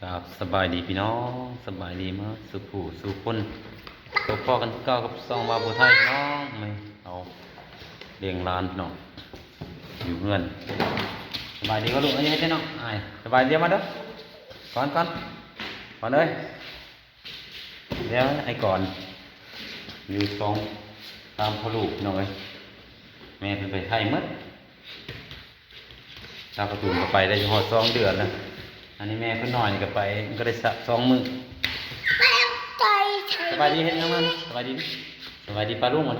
กับสบายดีพี่น้องสบายดีมากสุขูสุขคนตัวพ่อกันเก้ากับซองมาบัวไทยพี่น้องไม่เอาเลี้ยงร้านพี่น้องอยู่เพื่อนสบายดีก็ลูกอันนี้ให้น้องไอ้สบายดีมาเด้อก่อนเลยเดี๋ยวไอ้ก่อนอยู่ซองตามพ่อลูกน้องเลยแม่ไปไทยมั้งตาประตูก็ไปได้หอด2 เดือนแล้วอันนี้แม่เพิ่นหน่อยก็ไปก็ได้สัก2 มื้อสบายดีเฮ็ดยังมันสบายดีปลาลุงมัน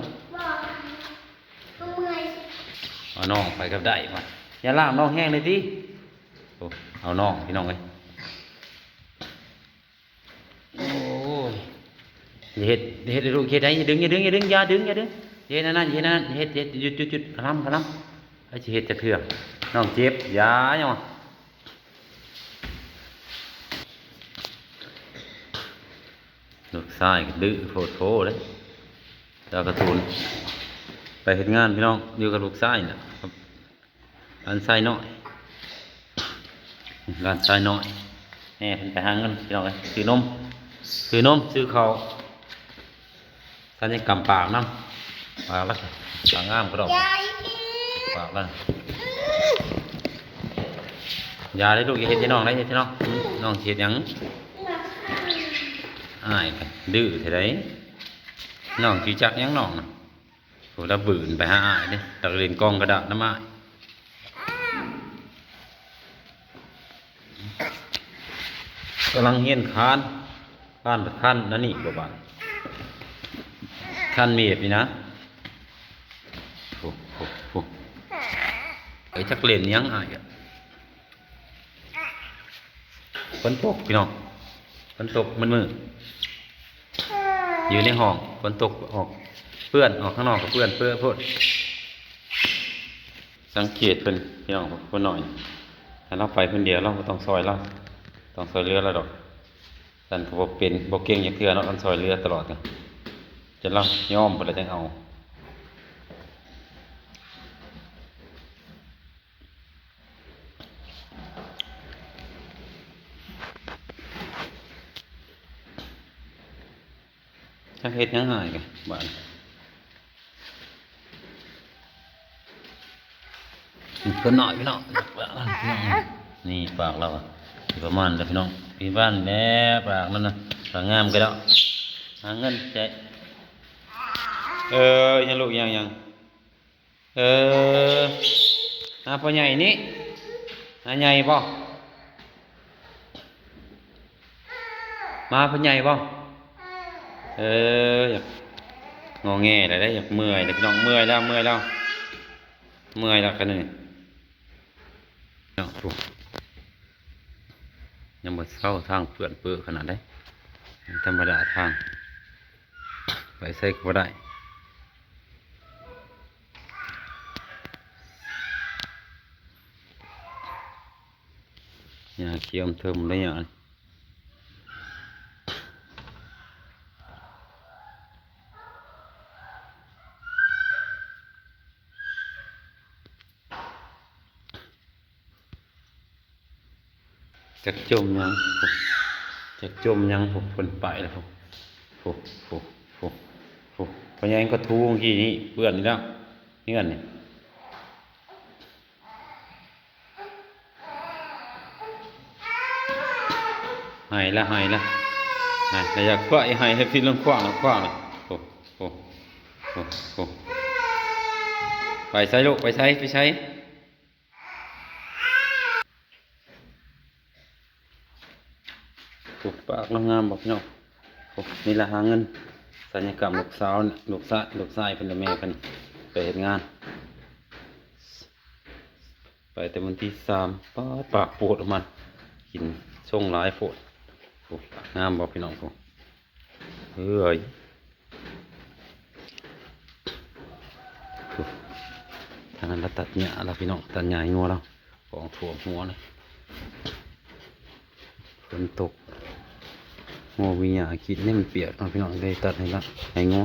เอาน้องไปกับได้มาอย่าล่ามน้องแห้งเลยติโอ้เอาน้องพี่น้องเลยโอ้ยเฮ็ดลูกเฮ็ดได้อย่าดึงอย่าดึงเฮ็ดนั่นเฮ็ดหยุดกระลำไอ้สิเฮ็ดจะเถื่อน้องเจ็บยาหยังลูกชายก็ดื้อโผล่เลยเจ้ากระตูนไปเฮ็ดงานพี่น้องอยู่กับลูกชายน่ะร้านชายน้อยแม่เพิ่นไปหาเงินพี่น้องเอ้ยซื้อนมซื้อข้าวท่านยังกำปากนำปากละปากงามกระดอกปากละอย่าได้ลูกอย่าเฮ็ดให้น้องได้เฮ็ดให้น้องเฮ็ดหยังอ้ายกันดื้อเท่าใดน้องสิจักหยังน้องน่ะโหแล้วบืนไปหาอ้ายเด้ตะเรียนกองกระดาษน้ำอ้ายกำลังเฮียนคานนั่นนี่บ่บาดคันเมียบนี่นะโหไอ้จักเล่นหยังอ้ายอ่ะฝนตกพี่น้องฝนตกมืดอยู่ในห้องฝนตกออกเปื้อนออกข้างนอกกับเปื้อนพ่นสังเกตเป็นพี่น้องคนหน่อยถ้าเราไปคนเดียวเราก็ต้องซอยเรือเราดอกแต่ก็บ่เป็นบ่เก่งอย่างเทื่อเนาะต้องซอยเรือตลอดนะจนเราย่อมไปแล้วจังเอาถ้าเฮ็ดยังหายกันบ้านคนหน่อยพี่น้องนี่ปากเราอ่ะประมาณแล้วพี่น้องพี่บ้านแล้วปากมันนะปากงามกันแล้วหาเงินใจยังลูกยังหาพ่อใหญ่นี่หาใหญ่บ่มาพ่อใหญ่บ่อยากงอแงเลยได้อยากเมื่อยเลยพี่น้องเมื่อยแล้วกันนี่เนาะยังบ่เข้าทางเปื้อนเปื้อขนาดได้ธรรมดาทางไปใส่ก็ได้ยาเคี่ยวเทิมได้ยังจักจมยังผมคนไปแล้วผมพอยังก็ทูงกี่นี้เปื่อนนี่แล้วนี่กันนี่หายละแต่อยากคว้าหายให้พี่ลงคว้าไปใช้ลูกไปใช้ปากงามบอกพี่น้องนี่ละหาเงินสัญญกรรมลูกสาวลูกชายเป็นแม่กันไปเฮ็ดงานไปแต่วันที่3ปากโปดออกมากินช่งหลายโปดปากงามบอกพี่น้องทางนั้นเราตัดหญ้าแล้วพี่น้องตัดหญ้างัวเราของถ่วงหัวเลยฝนตกงัววิญญากินนี่มันเปียกน้องพี่น้องได้ตัดให้ละให้งัว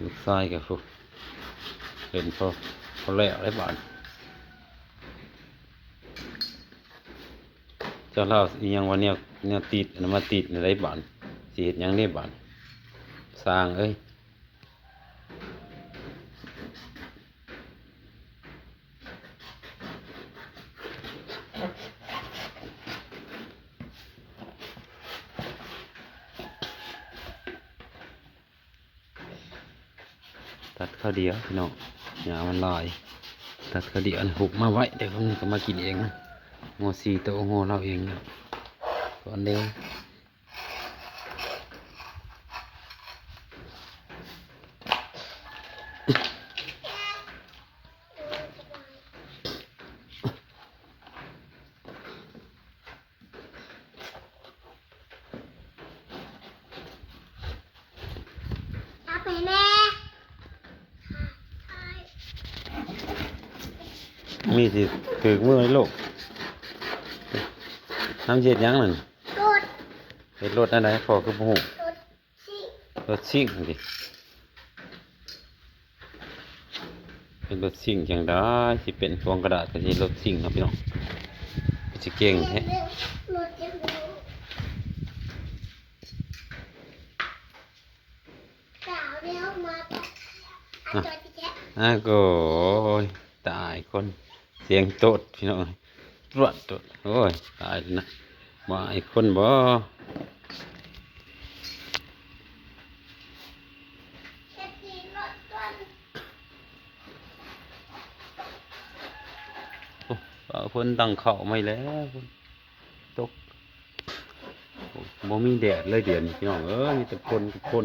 ลูกชายกับเห็นพอแล้วได้บ้าน จ้าเล่าอีหยังวันเนี้ยเนี่ยติดอันนั้นมาติดในไรบ้านสิเฮ็ดหยังได้บ้านสร้างเอ้ยตัดข้าวเดียวพี่น้องหญ้ามันลายตัดข้าวเดียวอันหุบมาไว้เดี๋ยวมันก็มากินเองนะงอสีตัวงอเราเองนะก่อนเร็วไปแม่ มีสิถือมือในโลกน้ำเช็ดหยังนั่น รถ เฮ็ดรถอะไรพอคือบ่ฮู้ รถสิ รถซิ่งดิเป็นรถซิ่งจังได้สิเป็นฟองกระดาษก็สิรถซิ่งเนาะพี่น้องสิเก่งแท้ รถจะดูสาวเร็วมาจอดแจ๊ะ ก็โอ้ยตายคนเสียงโตดพี่น้องรวดโตดโอ้ยตายแล้วนะบ่ไอ้คนบ่ แค่ตีรถก่อน โอ้เพิ่นตั้งเข้าไม่แล้วเพิ่นตกโอ้บ่มีแดดเลยเดี๋ยวนี้พี่น้องเอ้ยมีแต่คนกับคน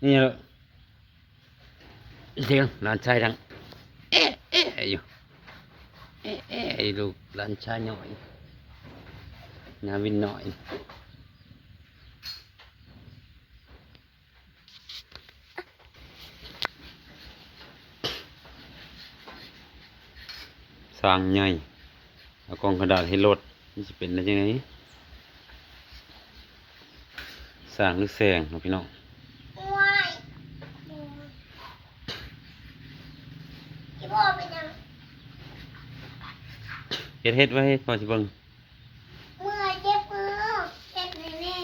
นี่แหละเสียงหลานชายดังเอ๊ะเอ๊ะอยู่เอ๊ะเอ๊ะลูกหลานชายหน่อยนาวินหน่อยสร้างใหญ่เอากองกระดาษให้รถมันจะเป็นได้ยังไงสร้างหรือแซงเนาะพี่น้อง ว้ายที่พ่อเป็นยัง เฮ็ดไว้ให้พอสิเบิ่ง เมื่อยเจ็บมือเจ็บแน่แน่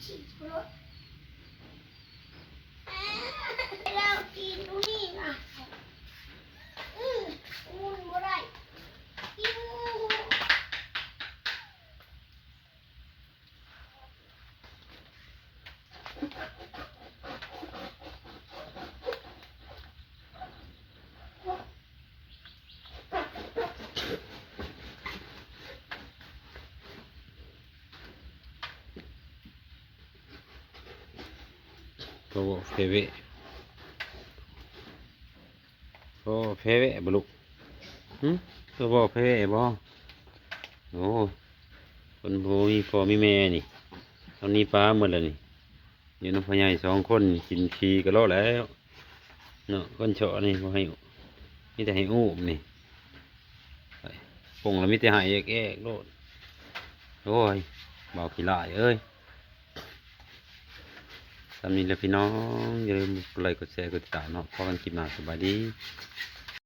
ฉีดรถเรากินดูนี่นะมุนบ่ได้กิน โอ้เพเวโอ้เพเวบ่ลูกตัวบ่เพเวบ่โอ้คนบ่มีพ่อมีแม่นี่ตอนนี้ป้าหมดแล้วนี่อยู่น้ำพ่อใหญ่สองคนกินขี้ก็รอแล้วเนาะคนเฉาะนี่บ่ให้มีแต่ให้อุ้มนี่ไปปงแล้วมีแต่ให้แอกๆโลดโอ้ยเบาขี้ลายเอ้ยสำนี้แหละพี่น้องอย่าลืมกดไลค์กดแชร์กดติดตามเนาะพอกันคลิปหน้าสบายดี